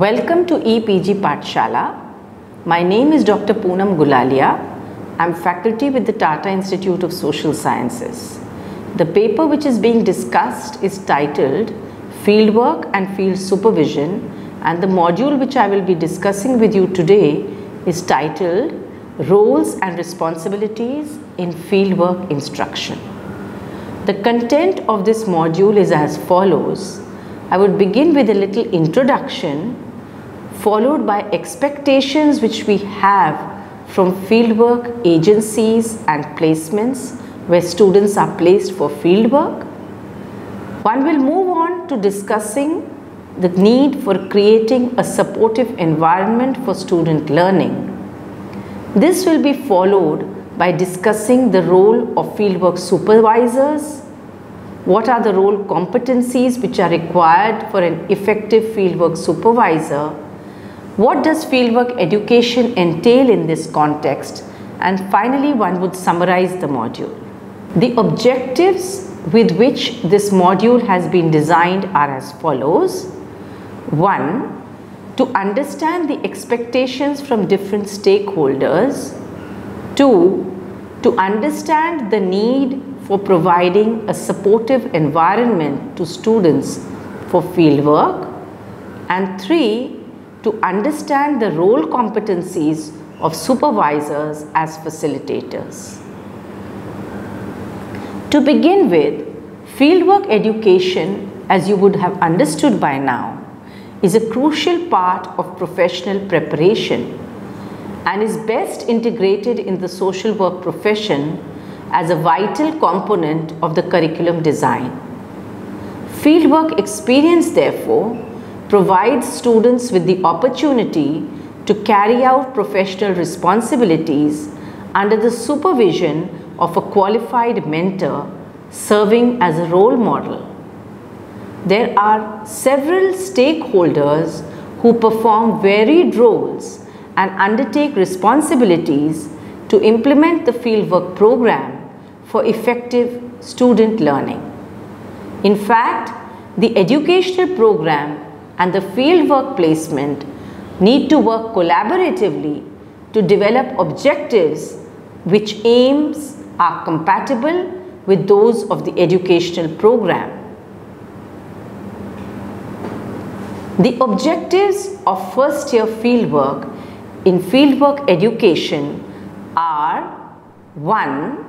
Welcome to EPG Pathshala. My name is Dr. Poonam Gulalia. I am faculty with the Tata Institute of Social Sciences. The paper which is being discussed is titled Fieldwork and Field Supervision, and the module which I will be discussing with you today is titled Roles and Responsibilities in Fieldwork Instruction. The content of this module is as follows. I would begin with a little introduction, followed by expectations which we have from fieldwork agencies and placements where students are placed for fieldwork. One will move on to discussing the need for creating a supportive environment for student learning. This will be followed by discussing the role of fieldwork supervisors. What are the role competencies which are required for an effective fieldwork supervisor? What does fieldwork education entail in this context? And finally, one would summarize the module. The objectives with which this module has been designed are as follows. 1. To understand the expectations from different stakeholders. 2. To understand the need for providing a supportive environment to students for fieldwork. And 3. To understand the role competencies of supervisors as facilitators. To begin with, fieldwork education, as you would have understood by now, is a crucial part of professional preparation and is best integrated in the social work profession as a vital component of the curriculum design. Fieldwork experience, therefore, provides students with the opportunity to carry out professional responsibilities under the supervision of a qualified mentor serving as a role model. There are several stakeholders who perform varied roles and undertake responsibilities to implement the fieldwork program for effective student learning. In fact, the educational program and the fieldwork placement need to work collaboratively to develop objectives which aims are compatible with those of the educational program. The objectives of first year fieldwork in fieldwork education are 1.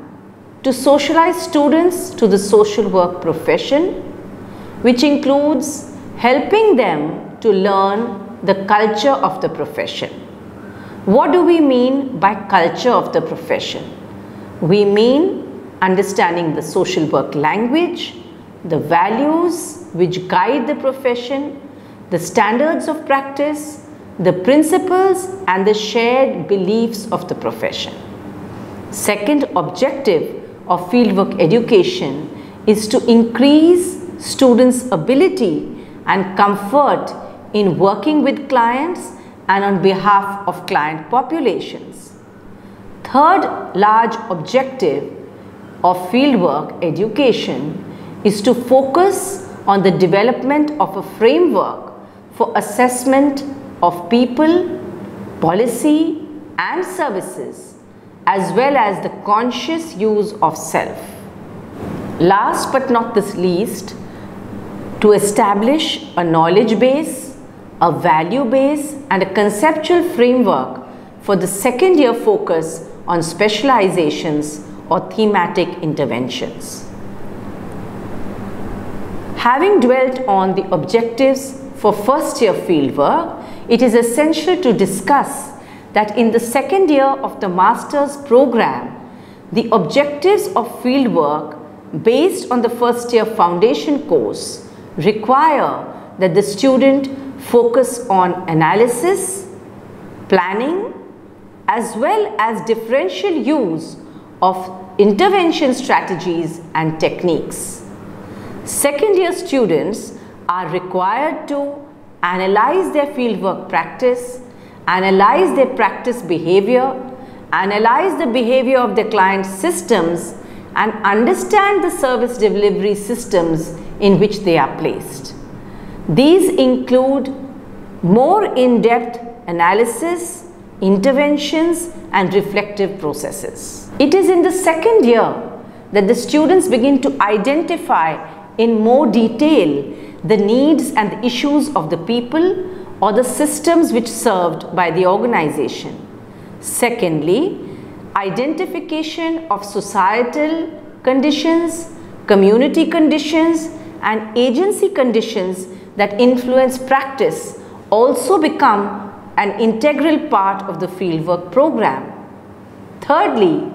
To socialize students to the social work profession, which includes helping them to learn the culture of the profession. What do we mean by culture of the profession? We mean understanding the social work language, the values which guide the profession, the standards of practice, the principles and the shared beliefs of the profession. Second objective of fieldwork education is to increase students' ability and comfort in working with clients and on behalf of client populations. Third large objective of fieldwork education is to focus on the development of a framework for assessment of people, policy and services, as well as the conscious use of self. Last but not the least, to establish a knowledge base, a value base and a conceptual framework for the second year focus on specializations or thematic interventions. Having dwelt on the objectives for first year fieldwork, it is essential to discuss that in the second year of the master's program, the objectives of fieldwork based on the first year foundation course require that the student focus on analysis, planning, as well as differential use of intervention strategies and techniques. Second year students are required to analyze their fieldwork practice, analyze their practice behavior, analyze the behavior of their client systems and understand the service delivery systems in which they are placed. These include more in-depth analysis, interventions and reflective processes. It is in the second year that the students begin to identify in more detail the needs and the issues of the people or the systems which served by the organization. Secondly, identification of societal conditions, community conditions and agency conditions that influence practice also become an integral part of the fieldwork program. Thirdly,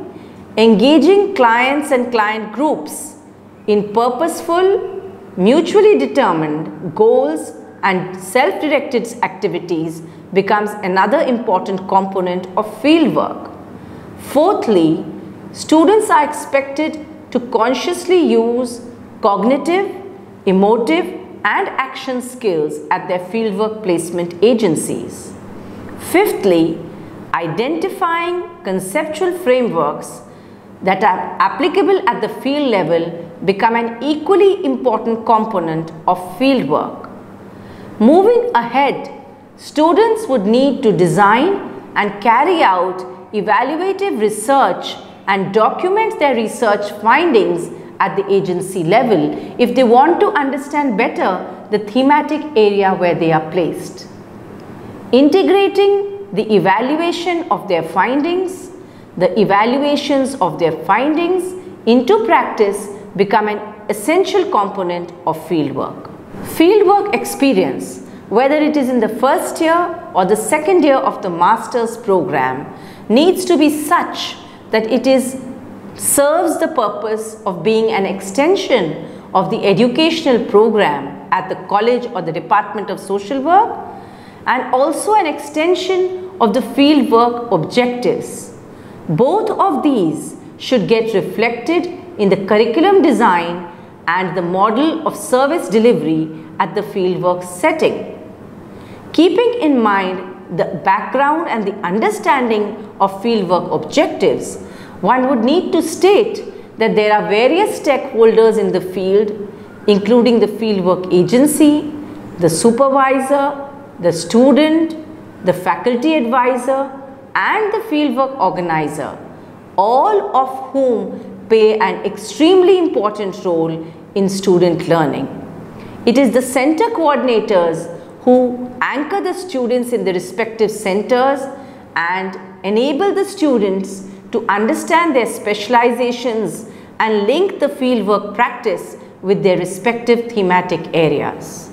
engaging clients and client groups in purposeful, mutually determined goals and self-directed activities becomes another important component of fieldwork. Fourthly, students are expected to consciously use cognitive, emotive and action skills at their fieldwork placement agencies. Fifthly, identifying conceptual frameworks that are applicable at the field level become an equally important component of fieldwork. Moving ahead, students would need to design and carry out evaluative research and document their research findings at the agency level if they want to understand better the thematic area where they are placed. Integrating the evaluation of their findings, the evaluations of their findings into practice become an essential component of fieldwork. Fieldwork experience, whether it is in the first year or the second year of the master's program, needs to be such that it serves the purpose of being an extension of the educational program at the college or the Department of Social Work and also an extension of the fieldwork objectives. Both of these should get reflected in the curriculum design and the model of service delivery at the fieldwork setting. Keeping in mind the background and the understanding of fieldwork objectives, one would need to state that there are various stakeholders in the field, including the fieldwork agency, the supervisor, the student, the faculty advisor and the fieldwork organizer, all of whom play an extremely important role in student learning. It is the center coordinators who anchor the students in the respective centers and enable the students to understand their specializations and link the fieldwork practice with their respective thematic areas.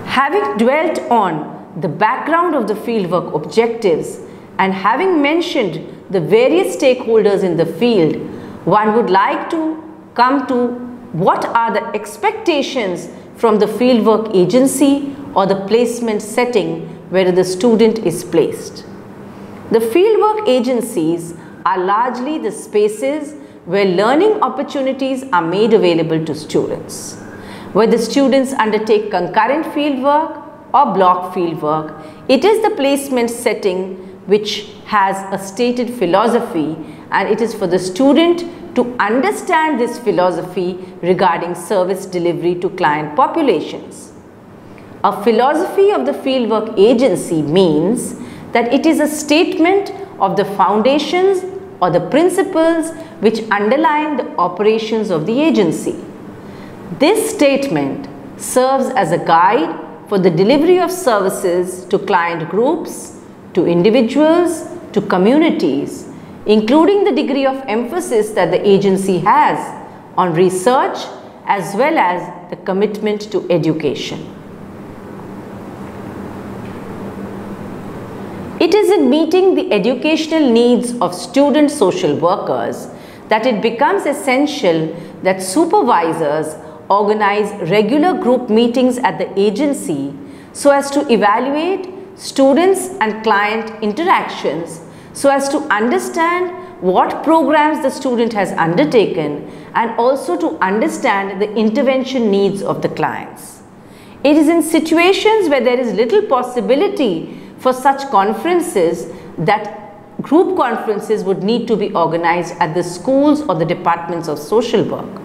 Having dwelt on the background of the fieldwork objectives and having mentioned the various stakeholders in the field, one would like to come to what are the expectations from the fieldwork agency or the placement setting where the student is placed. The fieldwork agencies are largely the spaces where learning opportunities are made available to students. Where the students undertake concurrent fieldwork or block fieldwork, it is the placement setting which has a stated philosophy, and it is for the student to understand this philosophy regarding service delivery to client populations. A philosophy of the fieldwork agency means that it is a statement of the foundations or the principles which underlie the operations of the agency. This statement serves as a guide for the delivery of services to client groups, to individuals, to communities, including the degree of emphasis that the agency has on research as well as the commitment to education. It is in meeting the educational needs of student social workers that it becomes essential that supervisors organize regular group meetings at the agency so as to evaluate students and client interactions, so as to understand what programs the student has undertaken and also to understand the intervention needs of the clients. It is in situations where there is little possibility for such conferences that group conferences would need to be organized at the schools or the departments of social work.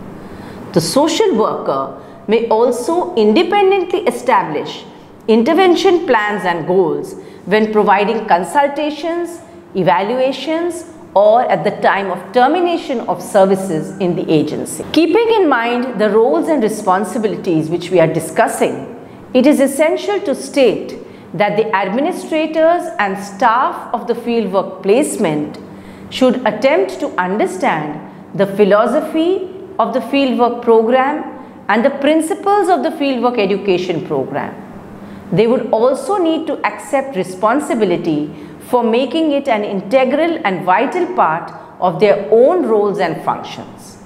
The social worker may also independently establish intervention plans and goals when providing consultations, evaluations, or at the time of termination of services in the agency. Keeping in mind the roles and responsibilities which we are discussing, it is essential to state that the administrators and staff of the fieldwork placement should attempt to understand the philosophy of the fieldwork program and the principles of the fieldwork education program. They would also need to accept responsibility for making it an integral and vital part of their own roles and functions.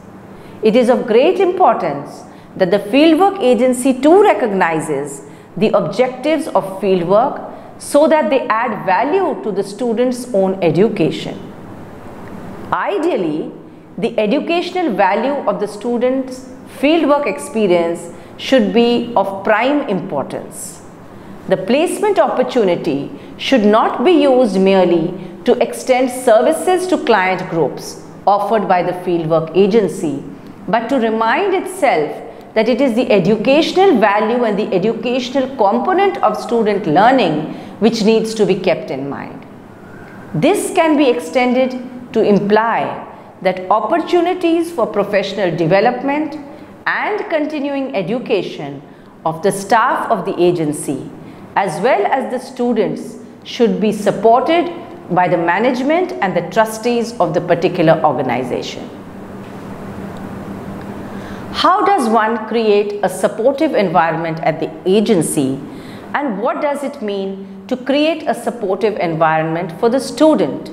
It is of great importance that the fieldwork agency too recognizes the objectives of fieldwork so that they add value to the student's own education. Ideally, the educational value of the student's fieldwork experience should be of prime importance. The placement opportunity should not be used merely to extend services to client groups offered by the fieldwork agency, but to remind itself that it is the educational value and the educational component of student learning which needs to be kept in mind. This can be extended to imply that opportunities for professional development and continuing education of the staff of the agency as well as the students should be supported by the management and the trustees of the particular organization. How does one create a supportive environment at the agency, and what does it mean to create a supportive environment for the student?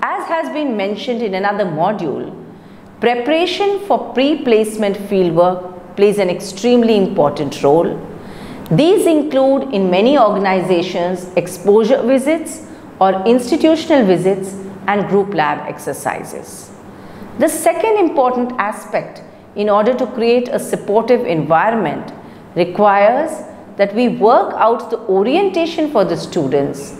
As has been mentioned in another module, preparation for pre-placement fieldwork plays an extremely important role. These include in many organizations exposure visits or institutional visits and group lab exercises. The second important aspect in order to create a supportive environment requires that we work out the orientation for the students,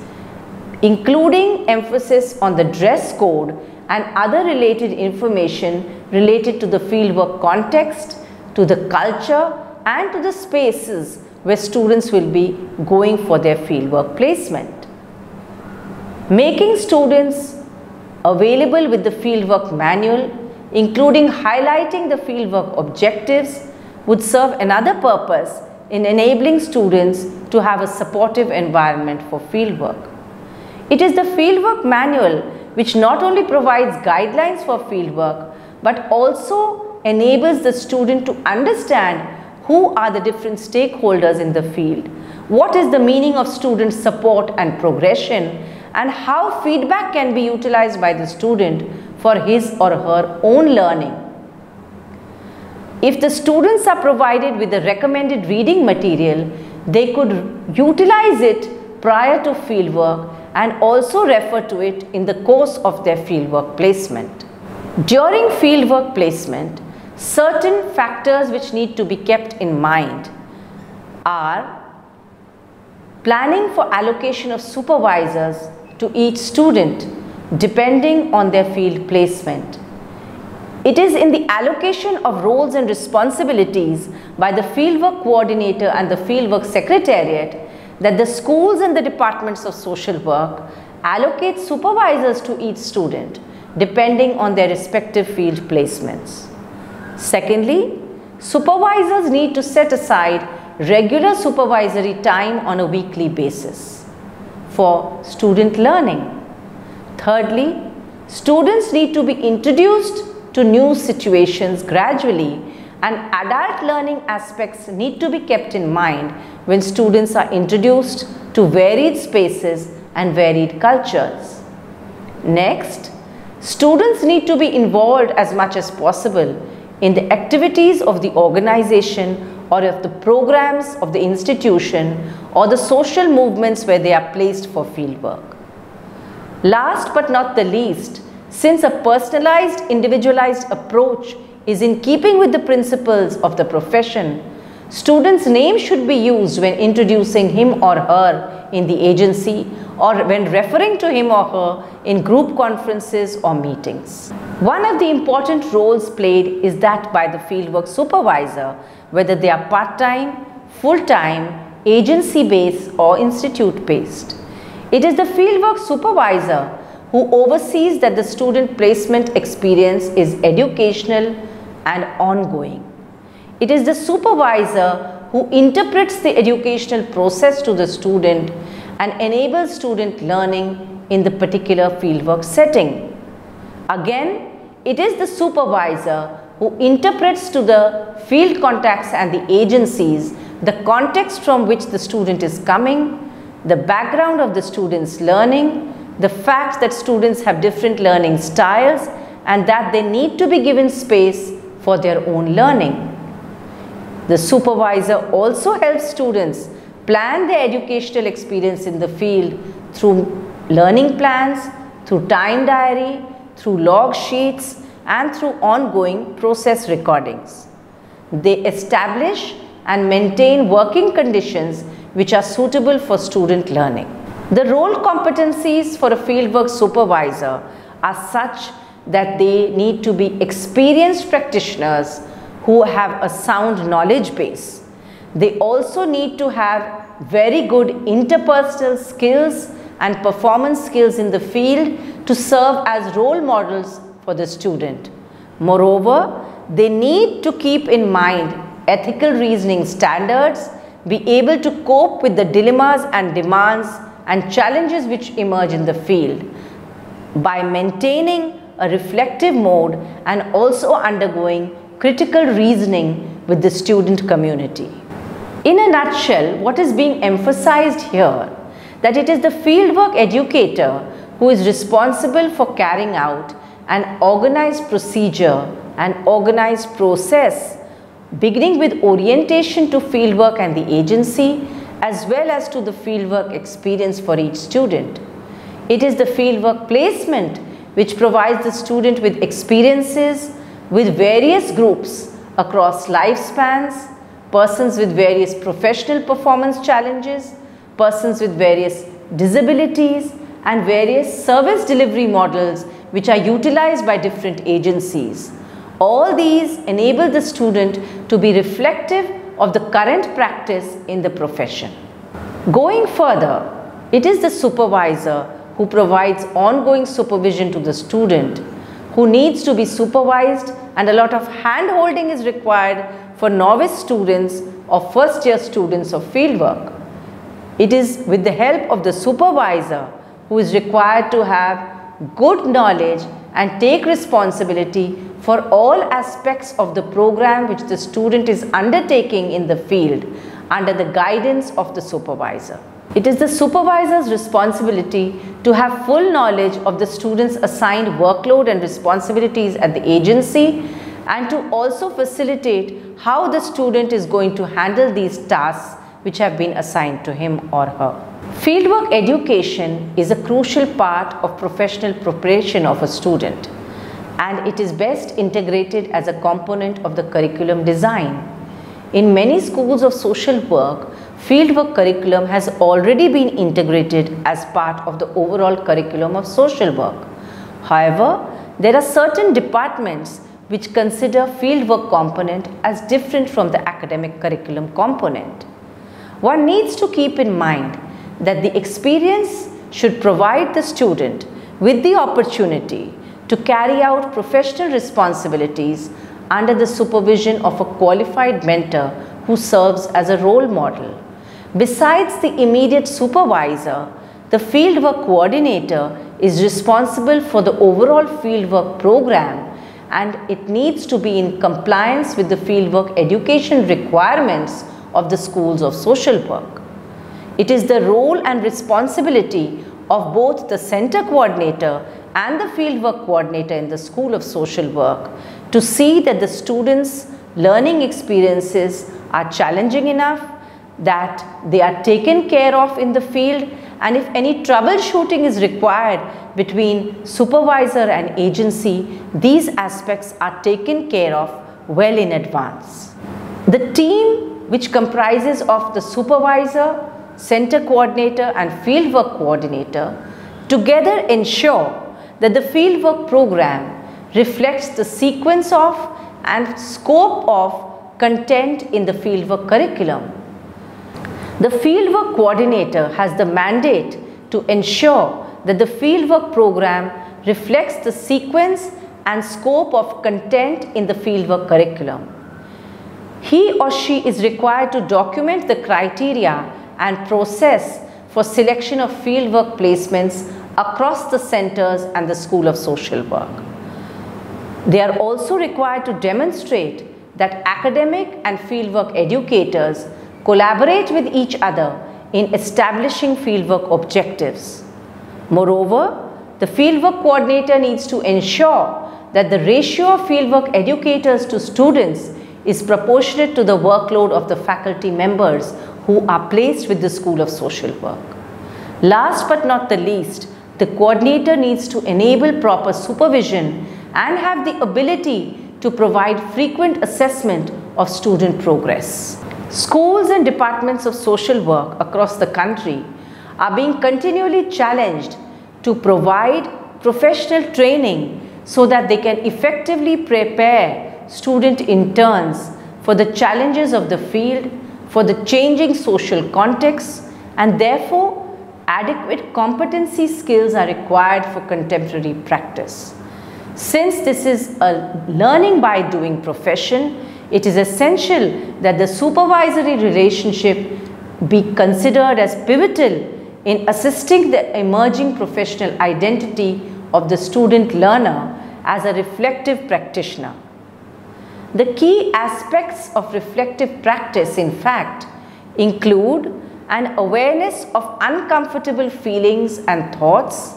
including emphasis on the dress code and other related information related to the fieldwork context, to the culture and to the spaces where students will be going for their fieldwork placement. Making students available with the fieldwork manual, including highlighting the fieldwork objectives, would serve another purpose in enabling students to have a supportive environment for fieldwork. It is the fieldwork manual which not only provides guidelines for fieldwork but also enables the student to understand who are the different stakeholders in the field, what is the meaning of student support and progression, and how feedback can be utilized by the student for his or her own learning. If the students are provided with the recommended reading material, they could utilize it prior to fieldwork and also refer to it in the course of their fieldwork placement. During fieldwork placement, certain factors which need to be kept in mind are planning for allocation of supervisors to each student depending on their field placement. It is in the allocation of roles and responsibilities by the fieldwork coordinator and the fieldwork secretariat that the schools and the departments of social work allocate supervisors to each student depending on their respective field placements. Secondly, supervisors need to set aside regular supervisory time on a weekly basis for student learning. Thirdly, students need to be introduced to new situations gradually, and adult learning aspects need to be kept in mind when students are introduced to varied spaces and varied cultures. Next, students need to be involved as much as possible in the activities of the organization or of the programs of the institution or the social movements where they are placed for fieldwork. Last but not the least, since a personalized, individualized approach is in keeping with the principles of the profession, student's name should be used when introducing him or her in the agency or when referring to him or her in group conferences or meetings. One of the important roles played is that by the fieldwork supervisor, whether they are part-time, full-time, agency-based or institute-based. It is the fieldwork supervisor who oversees that the student placement experience is educational and ongoing. It is the supervisor who interprets the educational process to the student and enables student learning in the particular fieldwork setting. Again, it is the supervisor who interprets to the field contacts and the agencies the context from which the student is coming, the background of the student's learning, the fact that students have different learning styles and that they need to be given space for their own learning. The supervisor also helps students plan their educational experience in the field through learning plans, through time diary, through log sheets and through ongoing process recordings. They establish and maintain working conditions which are suitable for student learning. The role competencies for a fieldwork supervisor are such that they need to be experienced practitioners who have a sound knowledge base. They also need to have very good interpersonal skills and performance skills in the field to serve as role models for the student. Moreover, they need to keep in mind ethical reasoning standards, be able to cope with the dilemmas and demands and challenges which emerge in the field by maintaining a reflective mode and also undergoing critical reasoning with the student community. In a nutshell, what is being emphasized here, that it is the fieldwork educator who is responsible for carrying out an organized procedure and organized process, beginning with orientation to fieldwork and the agency, as well as to the fieldwork experience for each student. It is the fieldwork placement which provides the student with experiences with various groups across lifespans, persons with various professional performance challenges, persons with various disabilities and various service delivery models which are utilized by different agencies. All these enable the student to be reflective of the current practice in the profession. Going further, it is the supervisor who provides ongoing supervision to the student who needs to be supervised, and a lot of hand-holding is required for novice students or first-year students of fieldwork. It is with the help of the supervisor who is required to have good knowledge and take responsibility for all aspects of the program which the student is undertaking in the field under the guidance of the supervisor. It is the supervisor's responsibility to have full knowledge of the student's assigned workload and responsibilities at the agency, and to also facilitate how the student is going to handle these tasks which have been assigned to him or her. Fieldwork education is a crucial part of professional preparation of a student, and it is best integrated as a component of the curriculum design. In many schools of social work, fieldwork curriculum has already been integrated as part of the overall curriculum of social work. However, there are certain departments which consider fieldwork component as different from the academic curriculum component. One needs to keep in mind that the experience should provide the student with the opportunity to carry out professional responsibilities under the supervision of a qualified mentor who serves as a role model. Besides the immediate supervisor, the fieldwork coordinator is responsible for the overall fieldwork program, and it needs to be in compliance with the fieldwork education requirements of the schools of social work. It is the role and responsibility of both the center coordinator and the fieldwork coordinator in the School of Social Work to see that the students' learning experiences are challenging enough, that they are taken care of in the field, and if any troubleshooting is required between supervisor and agency, these aspects are taken care of well in advance. The team, which comprises of the supervisor, center coordinator and fieldwork coordinator together ensure that the fieldwork program reflects the sequence of and scope of content in the fieldwork curriculum. The fieldwork coordinator has the mandate to ensure that the fieldwork program reflects the sequence and scope of content in the fieldwork curriculum. He or she is required to document the criteria and process for selection of fieldwork placements across the centers and the School of Social Work. They are also required to demonstrate that academic and fieldwork educators collaborate with each other in establishing fieldwork objectives. Moreover, the fieldwork coordinator needs to ensure that the ratio of fieldwork educators to students is proportionate to the workload of the faculty members who are placed with the School of Social Work. Last but not the least, the coordinator needs to enable proper supervision and have the ability to provide frequent assessment of student progress. Schools and departments of social work across the country are being continually challenged to provide professional training so that they can effectively prepare student interns for the challenges of the field, for the changing social context, and therefore adequate competency skills are required for contemporary practice. Since this is a learning by doing profession, it is essential that the supervisory relationship be considered as pivotal in assisting the emerging professional identity of the student learner as a reflective practitioner. The key aspects of reflective practice, in fact, include an awareness of uncomfortable feelings and thoughts,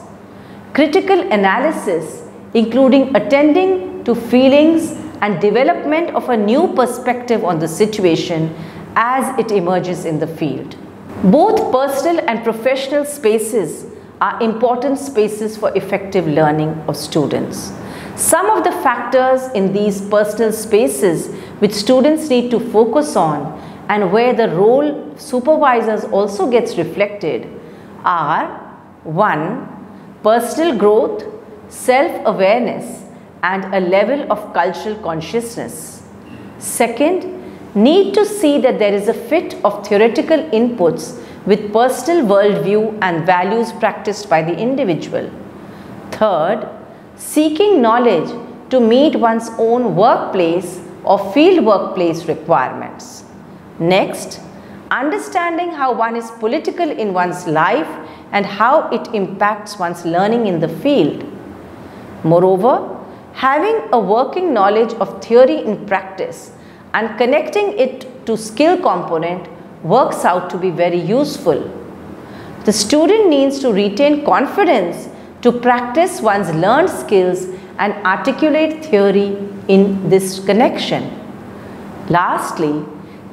critical analysis, including attending to feelings and development of a new perspective on the situation as it emerges in the field. Both personal and professional spaces are important spaces for effective learning of students. Some of the factors in these personal spaces which students need to focus on and where the role of supervisors also gets reflected are 1. Personal growth, self-awareness and a level of cultural consciousness. 2. Need to see that there is a fit of theoretical inputs with personal worldview and values practiced by the individual. 3. Seeking knowledge to meet one's own workplace or field workplace requirements. Next, understanding how one is political in one's life and how it impacts one's learning in the field. Moreover, having a working knowledge of theory in practice and connecting it to skill component works out to be very useful. The student needs to retain confidence to practice one's learned skills and articulate theory in this connection. Lastly,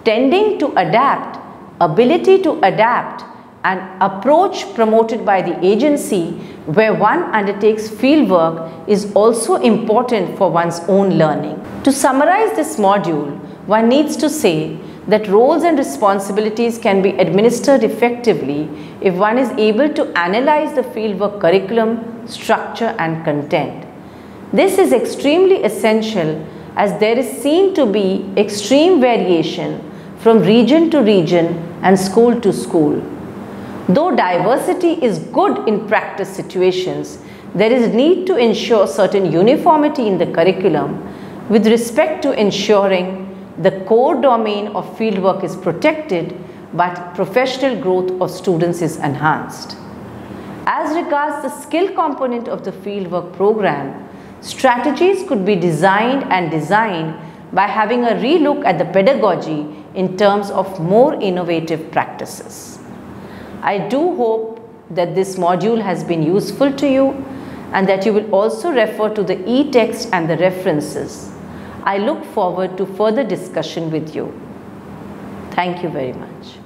tending to adapt, ability to adapt, an approach promoted by the agency where one undertakes fieldwork is also important for one's own learning. To summarize this module, one needs to say that roles and responsibilities can be administered effectively if one is able to analyze the fieldwork curriculum, structure and content. This is extremely essential as there is seen to be extreme variation from region to region and school to school. Though diversity is good in practice situations, there is need to ensure certain uniformity in the curriculum with respect to ensuring the core domain of fieldwork is protected but professional growth of students is enhanced. As regards the skill component of the fieldwork program, strategies could be designed by having a relook at the pedagogy in terms of more innovative practices. I do hope that this module has been useful to you and that you will also refer to the e-text and the references. I look forward to further discussion with you. Thank you very much.